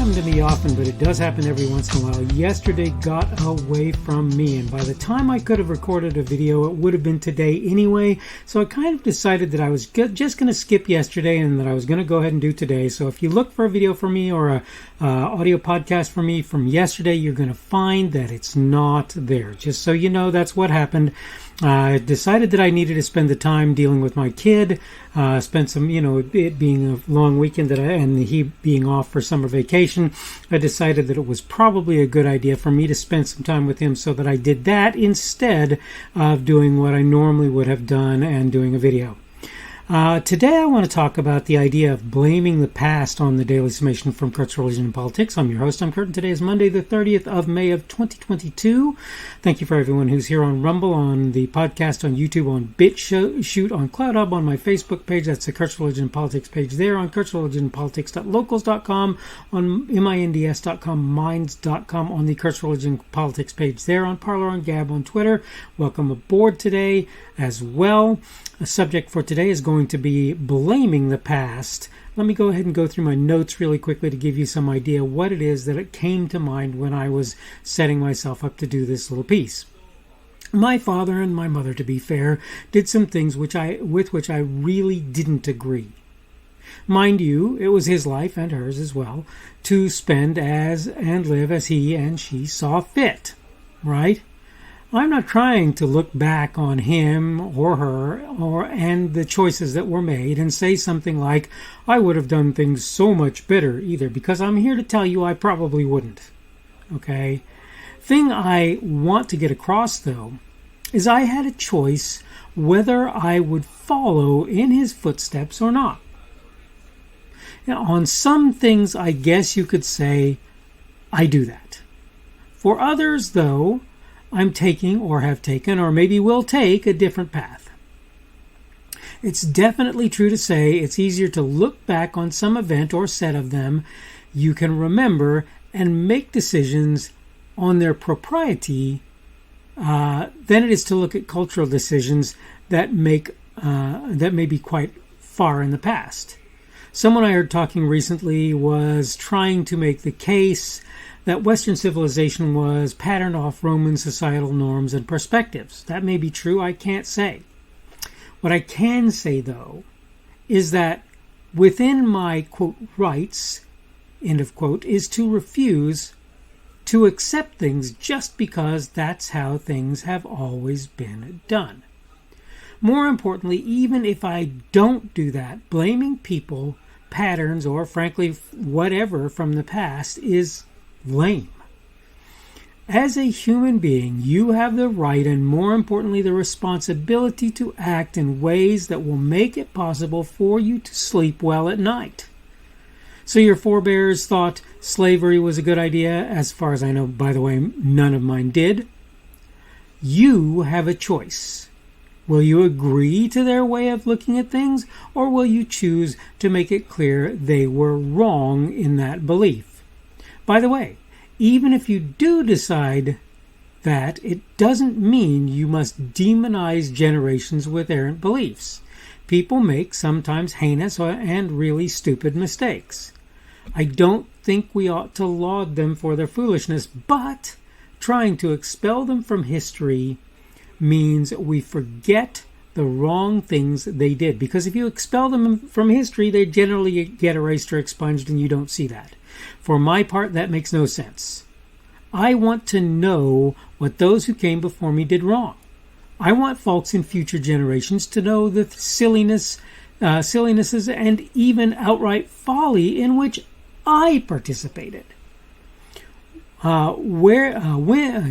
happen to me often, but it does happen every once in a while. Yesterday got away from me, and by the time I could have recorded a video, it would have been today anyway. So I kind of decided that I was just going to skip yesterday and that I was going to go ahead and do today. So if you look for a video from me or a audio podcast from me from yesterday, you're going to find that it's not there. Just so you know, that's what happened. I decided that I needed to spend the time dealing with my kid, spent some, it being a long weekend and he being off for summer vacation, I decided that it was probably a good idea for me to spend some time with him, so that I did that instead of doing what I normally would have done and doing a video. Today I want to talk about the idea of blaming the past on the Daily Summation from Kurt's Religion and Politics. I'm your host, I'm Kurt, and today is Monday the 30th of May of 2022. Thank you for everyone who's here on Rumble, on the podcast, on YouTube, on BitChute, on CloudHub, on my Facebook page. That's the Kurt's Religion and Politics page there, on kurtzreligionpolitics.locals.com, on minds.com, minds.com, on the Kurt's Religion and Politics page there, on Parler, on Gab, on Twitter. Welcome aboard today as well. The subject for today is going to be blaming the past. Let me go ahead and go through my notes really quickly to give you some idea what it is that it came to mind when I was setting myself up to do this little piece. My father and my mother, to be fair, did some things with which I really didn't agree. Mind you, it was his life and hers as well to spend as and live as he and she saw fit, right? I'm not trying to look back on him or her and the choices that were made and say something like, I would have done things so much better either, because I'm here to tell you I probably wouldn't. Okay? Thing I want to get across, though, is I had a choice whether I would follow in his footsteps or not. Now, on some things, I guess you could say I do that. For others, though, I'm taking or have taken or maybe will take a different path. It's definitely true to say it's easier to look back on some event or set of them you can remember and make decisions on their propriety than it is to look at cultural decisions that may be quite far in the past. Someone I heard talking recently was trying to make the case that Western civilization was patterned off Roman societal norms and perspectives. That may be true, I can't say. What I can say, though, is that within my, quote, rights, end of quote, is to refuse to accept things just because that's how things have always been done. More importantly, even if I don't do that, blaming people, patterns, or frankly, whatever from the past is lame. As a human being, you have the right and, more importantly, the responsibility to act in ways that will make it possible for you to sleep well at night. So your forebears thought slavery was a good idea. As far as I know, by the way, none of mine did. You have a choice. Will you agree to their way of looking at things, or will you choose to make it clear they were wrong in that belief? By the way, even if you do decide that, it doesn't mean you must demonize generations with errant beliefs. People make sometimes heinous and really stupid mistakes. I don't think we ought to laud them for their foolishness, but trying to expel them from history means we forget the wrong things they did. Because if you expel them from history, they generally get erased or expunged, and you don't see that. For my part, that makes no sense. I want to know what those who came before me did wrong. I want folks in future generations to know the sillinesses and even outright folly in which I participated. Wherever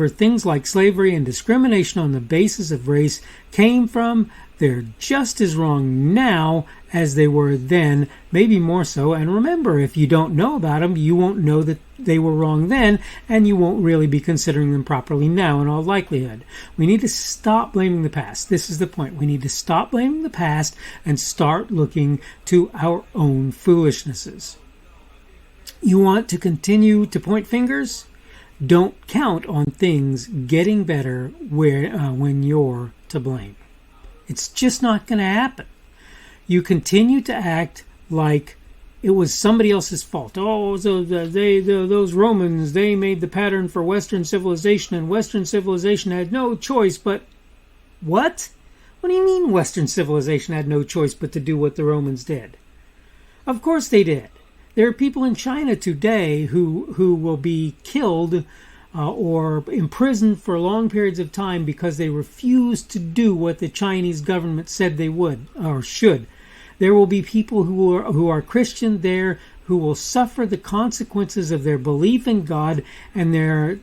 things like slavery and discrimination on the basis of race came from, they're just as wrong now as they were then, maybe more so. And remember, if you don't know about them, you won't know that they were wrong then, and you won't really be considering them properly now in all likelihood. We need to stop blaming the past. This is the point. We need to stop blaming the past and start looking to our own foolishnesses. You want to continue to point fingers? Don't count on things getting better when you're to blame. It's just not going to happen. You continue to act like it was somebody else's fault. Oh, so those Romans, they made the pattern for Western civilization, and Western civilization had no choice but... What? What do you mean Western civilization had no choice but to do what the Romans did? Of course they did. There are people in China today who will be killed or imprisoned for long periods of time because they refuse to do what the Chinese government said they would or should. There will be people who are Christian there who will suffer the consequences of their belief in God and their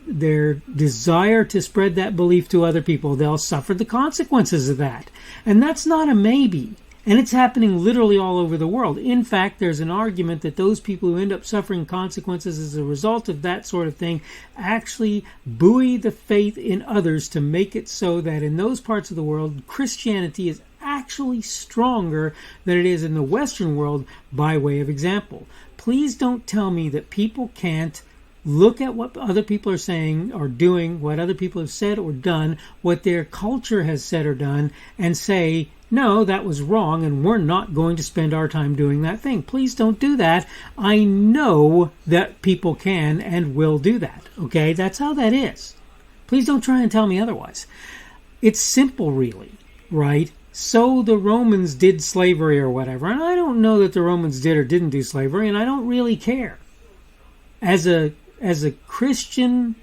desire to spread that belief to other people. They'll suffer the consequences of that. And that's not a maybe. And it's happening literally all over the world. In fact, there's an argument that those people who end up suffering consequences as a result of that sort of thing actually buoy the faith in others to make it so that in those parts of the world, Christianity is actually stronger than it is in the Western world, by way of example. Please don't tell me that people can't look at what other people are saying or doing, what other people have said or done, what their culture has said or done, and say, no, that was wrong, and we're not going to spend our time doing that thing. Please don't do that. I know that people can and will do that. Okay? That's how that is. Please don't try and tell me otherwise. It's simple, really, right? So the Romans did slavery or whatever, and I don't know that the Romans did or didn't do slavery, and I don't really care. As a Christian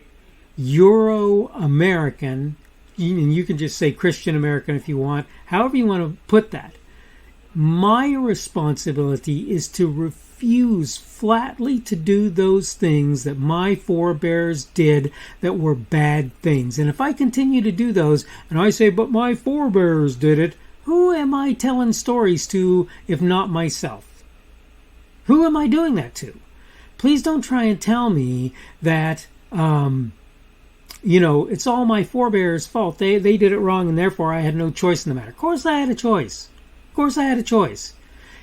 Euro-American, and you can just say Christian American if you want, however you want to put that, my responsibility is to refuse flatly to do those things that my forebears did that were bad things. And if I continue to do those, and I say, but my forebears did it, who am I telling stories to if not myself? Who am I doing that to? Please don't try and tell me that, it's all my forebears' fault. They did it wrong, and therefore I had no choice in the matter. Of course I had a choice. Of course I had a choice.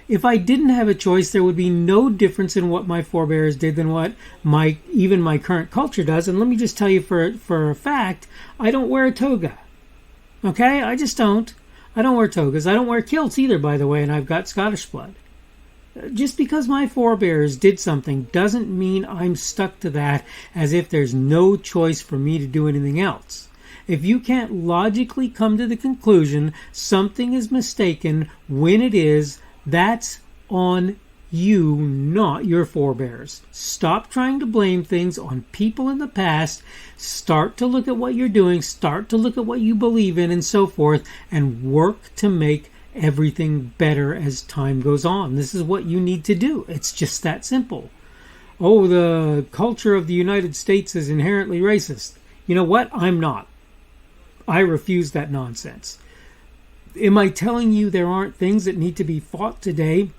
If I didn't have a choice, there would be no difference in what my forebears did than what even my current culture does. And let me just tell you for a fact, I don't wear a toga. Okay? I just don't. I don't wear togas. I don't wear kilts either, by the way, and I've got Scottish blood. Just because my forebears did something doesn't mean I'm stuck to that as if there's no choice for me to do anything else. If you can't logically come to the conclusion something is mistaken when it is, that's on you, not your forebears. Stop trying to blame things on people in the past. Start to look at what you're doing. Start to look at what you believe in and so forth, and work to make everything better as time goes on. This is what you need to do. It's just that simple. Oh, the culture of the United States is inherently racist. You know what? I'm not. I refuse that nonsense. Am I telling you there aren't things that need to be fought today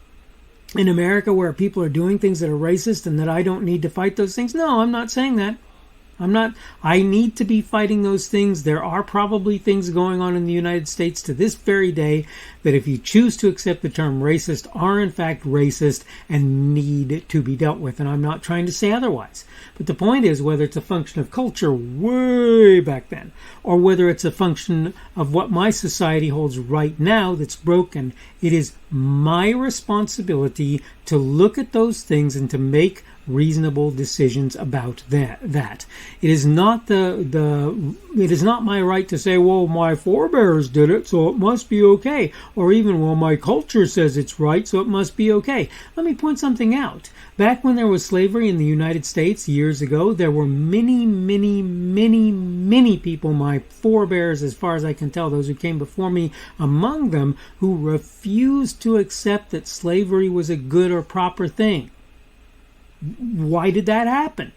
in America where people are doing things that are racist and that I don't need to fight those things? No, I'm not saying that. I need to be fighting those things. There are probably things going on in the United States to this very day that if you choose to accept the term racist are in fact racist and need to be dealt with. And I'm not trying to say otherwise. But the point is, whether it's a function of culture way back then, or whether it's a function of what my society holds right now that's broken, it is my responsibility to look at those things and to make reasonable decisions about that. It is not it is not my right to say, well, my forebears did it, so it must be okay. Or even, well, my culture says it's right, so it must be okay. Let me point something out. Back when there was slavery in the United States years ago, there were many, many, many, many people, my forebears, as far as I can tell, those who came before me, among them, who refused to accept that slavery was a good or proper thing. Why did that happen?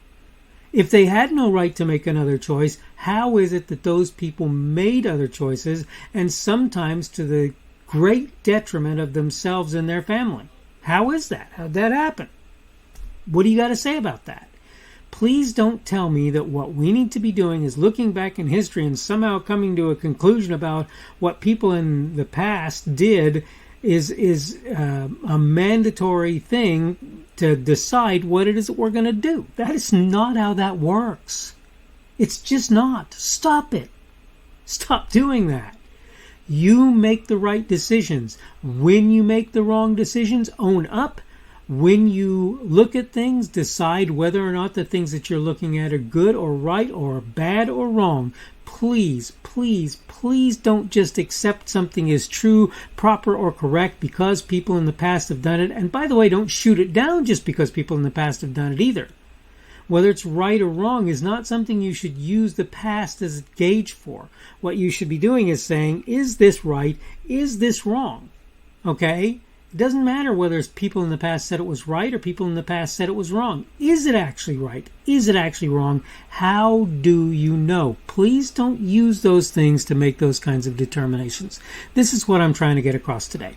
If they had no right to make another choice, how is it that those people made other choices, and sometimes to the great detriment of themselves and their family? How is that? How'd that happen? What do you got to say about that? Please don't tell me that what we need to be doing is looking back in history and somehow coming to a conclusion about what people in the past did is a mandatory thing to decide what it is that we're going to do. That is not how that works. It's just not. Stop it. Stop doing that. You make the right decisions. When you make the wrong decisions, own up, When you look at things, decide whether or not the things that you're looking at are good or right or bad or wrong. Please, please, please don't just accept something as true, proper, or correct because people in the past have done it. And by the way, don't shoot it down just because people in the past have done it either. Whether it's right or wrong is not something you should use the past as a gauge for. What you should be doing is saying, is this right? Is this wrong? Okay? It doesn't matter whether it's people in the past said it was right or people in the past said it was wrong. Is it actually right? Is it actually wrong? How do you know? Please don't use those things to make those kinds of determinations. This is what I'm trying to get across today.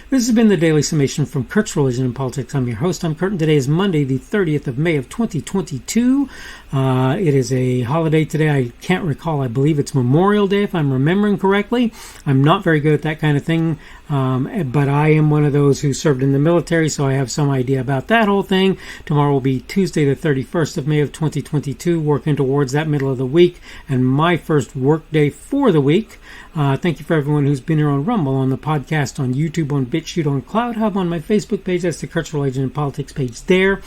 This has been the Daily Summation from Kurt's Religion and Politics. I'm your host. I'm Kurt, and today is Monday, the 30th of May of 2022. It is a holiday today. I can't recall. I believe it's Memorial Day, if I'm remembering correctly. I'm not very good at that kind of thing, but I am one of those who served in the military, so I have some idea about that whole thing. Tomorrow will be Tuesday, the 31st of May of 2022, working towards that middle of the week, and my first work day for the week. Thank you for everyone who's been here on Rumble, on the podcast, on YouTube, on BitChute, on CloudHub, on my Facebook page. That's the Kurt's Religion and Politics page there.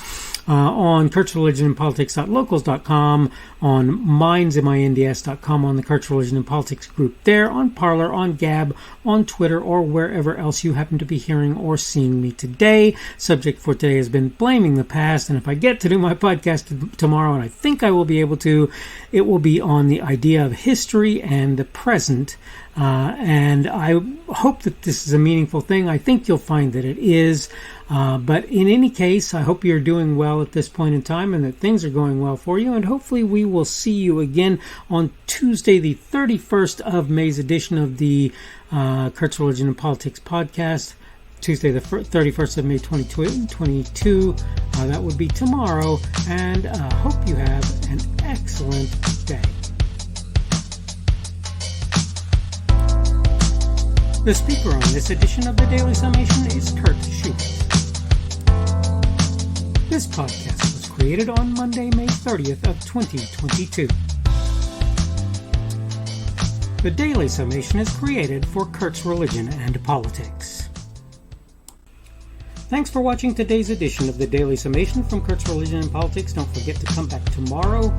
On Kurt's Religion and Politics.locals.com, on minds.com, on the Kurt's Religion and Politics group there, on Parler, on Gab, on Twitter, or wherever else you happen to be hearing or seeing me today. Subject for today has been blaming the past, and if I get to do my podcast tomorrow, and I think I will be able to, it will be on the idea of history and the present. And I hope that this is a meaningful thing. I think you'll find that it is. But in any case, I hope you're doing well at this point in time and that things are going well for you. And hopefully we will see you again on Tuesday, the 31st of May's edition of the Kurt's Religion and Politics podcast. Tuesday, the 31st of May 2022. That would be tomorrow. And hope you have an excellent day. The speaker on this edition of the Daily Summation is Kurt Schubert. This podcast was created on Monday, May 30th of 2022. The Daily Summation is created for Kurt's Religion and Politics. Thanks for watching today's edition of the Daily Summation from Kurt's Religion and Politics. Don't forget to come back tomorrow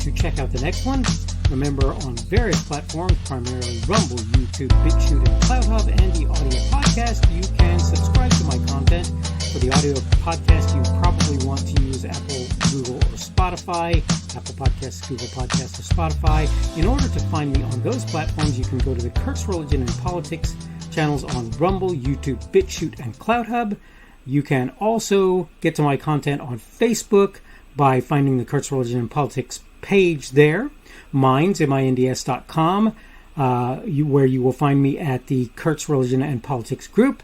to check out the next one. Remember, on various platforms, primarily Rumble, YouTube, BitChute, and CloudHub, and the audio podcast, you can subscribe to my content. For the audio podcast, you probably want to use Apple, Google, or Spotify. Apple Podcasts, Google Podcasts, or Spotify. In order to find me on those platforms, you can go to the Kurt's Religion and Politics channels on Rumble, YouTube, BitChute, and CloudHub. You can also get to my content on Facebook by finding the Kurt's Religion and Politics page there. minds.com, where you will find me at the Kurt's Religion and Politics group,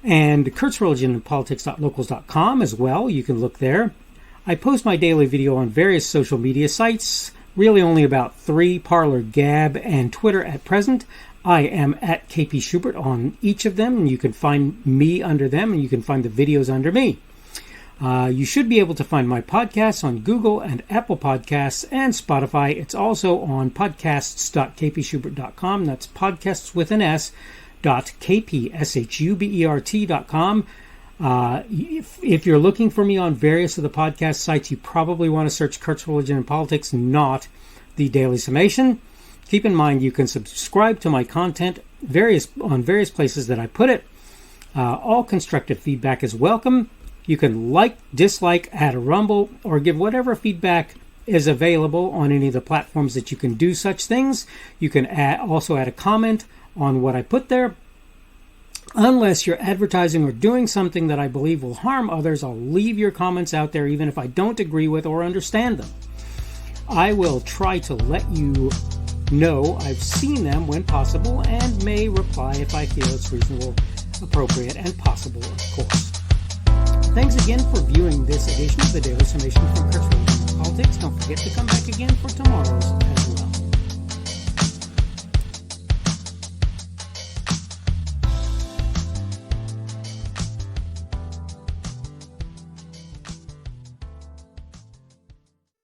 and Kurt's Religion and Politics.locals.com as well. You can look there. I post my daily video on various social media sites, really only about 3, Parler, Gab, and Twitter at present. I am at KP Schubert on each of them, and you can find me under them, and you can find the videos under me. You should be able to find my podcasts on Google and Apple Podcasts and Spotify. It's also on podcasts.kpschubert.com. That's podcasts with an S, .kpschubert.com. If you're looking for me on various of the podcast sites, you probably want to search Kurt's Religion and Politics, not the Daily Summation. Keep in mind you can subscribe to my content on various places that I put it. All constructive feedback is welcome. You can like, dislike, add a rumble, or give whatever feedback is available on any of the platforms that you can do such things. You can also add a comment on what I put there. Unless you're advertising or doing something that I believe will harm others, I'll leave your comments out there even if I don't agree with or understand them. I will try to let you know I've seen them when possible and may reply if I feel it's reasonable, appropriate, and possible, of course. Thanks again for viewing this edition of the Daily Summation from Kurt's Religion and Politics. Don't forget to come back again for tomorrow's as well.